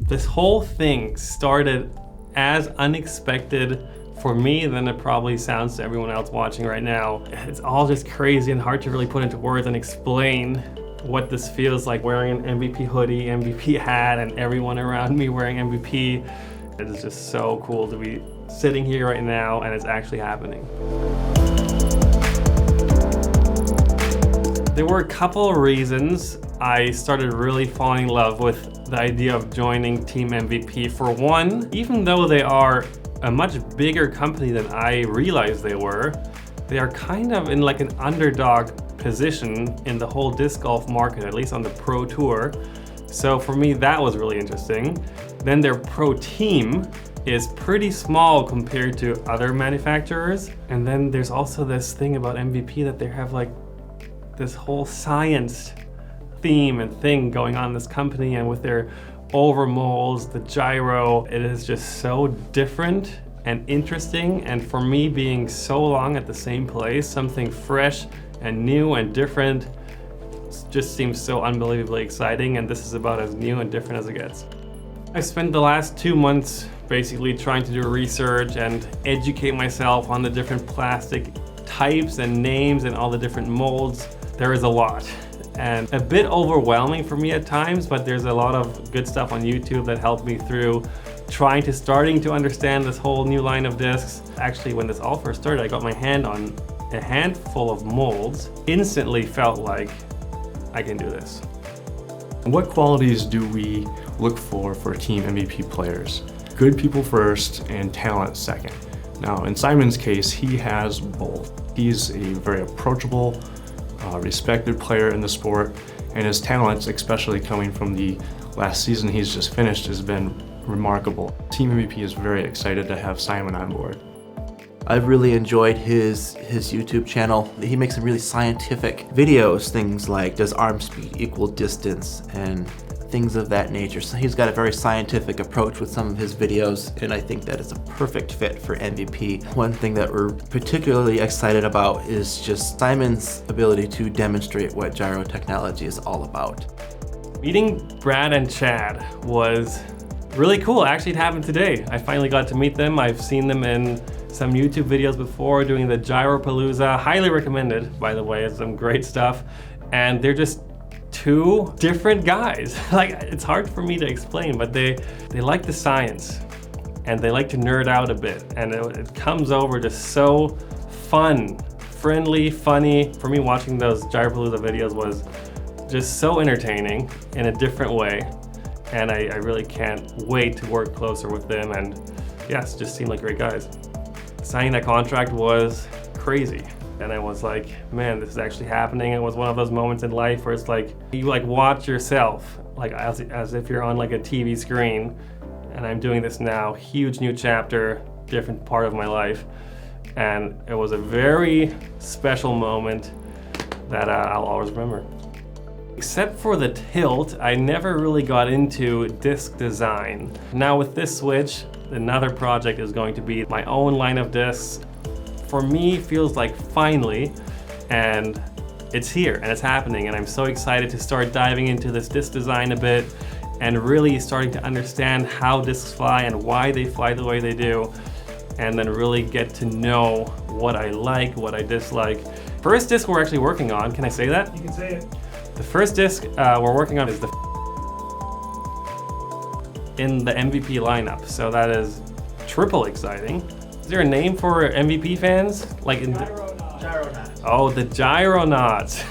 This whole thing started as unexpected for me than it probably sounds to everyone else watching right now. It's all just crazy and hard to really put into words and explain what this feels like wearing an MVP hoodie, MVP hat, and everyone around me wearing MVP. It is just so cool to be sitting here right now and it's actually happening. There were a couple of reasons I started really falling in love with the idea of joining Team MVP. For one, even though they are a much bigger company than I realized they are kind of in like an underdog position in the whole disc golf market, at least on the pro tour. So for me, that was really interesting. Then their pro team is pretty small compared to other manufacturers. And then there's also this thing about MVP that they have like this whole science theme and thing going on in this company, and with their overmolds, the gyro, it is just so different and interesting. And for me, being so long at the same place, something fresh and new and different just seems so unbelievably exciting, and this is about as new and different as it gets. I spent the last 2 months basically trying to do research and educate myself on the different plastic types and names and all the different molds. There is a lot, and a bit overwhelming for me at times, but there's a lot of good stuff on YouTube that helped me through starting to understand this whole new line of discs. Actually, when this all first started, I got my hand on a handful of molds. Instantly felt like I can do this. What qualities do we look for Team MVP players? Good people first and talent second. Now, in Simon's case, he has both. He's a very approachable, respected player in the sport, and his talents, especially coming from the last season he's just finished, has been remarkable. Team MVP is very excited to have Simon on board. I've really enjoyed his YouTube channel. He makes some really scientific videos, things like does arm speed equal distance and things of that nature. So he's got a very scientific approach with some of his videos, and I think that is a perfect fit for MVP. One thing that we're particularly excited about is just Simon's ability to demonstrate what gyro technology is all about. Meeting Brad and Chad was really cool. Actually, it happened today. I finally got to meet them. I've seen them in some YouTube videos before doing the Gyropalooza. Highly recommended, by the way. It's some great stuff. And they're just two different guys. Like, it's hard for me to explain, but they like the science and they like to nerd out a bit. And it comes over just so fun, friendly, funny. For me, watching those Gyropalooza videos was just so entertaining in a different way. And I really can't wait to work closer with them. And yes, just seem like great guys. Signing that contract was crazy. And I was like, man, this is actually happening. It was one of those moments in life where it's like, you like watch yourself, like as if you're on like a TV screen. And I'm doing this now, huge new chapter, different part of my life. And it was a very special moment that I'll always remember. Except for the tilt, I never really got into disc design. Now with this switch, another project is going to be my own line of discs. For me, feels like finally, and it's here and it's happening, and I'm so excited to start diving into this disc design a bit and really starting to understand how discs fly and why they fly the way they do, and then really get to know what I like, what I dislike. First disc we're actually working on, can I say that? You can say it. The first disc we're working on is in the MVP lineup, so that is triple exciting. Is there a name for MVP fans? Like Gyronauts. Oh, the Gyronauts.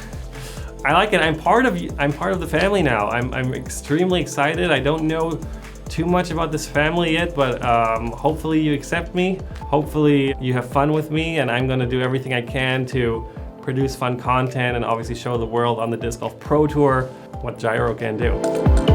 I like it. I'm part of the family now. I'm extremely excited. I don't know too much about this family yet, but hopefully you accept me. Hopefully you have fun with me, and I'm gonna do everything I can to produce fun content and obviously show the world on the Disc Golf Pro Tour what gyro can do.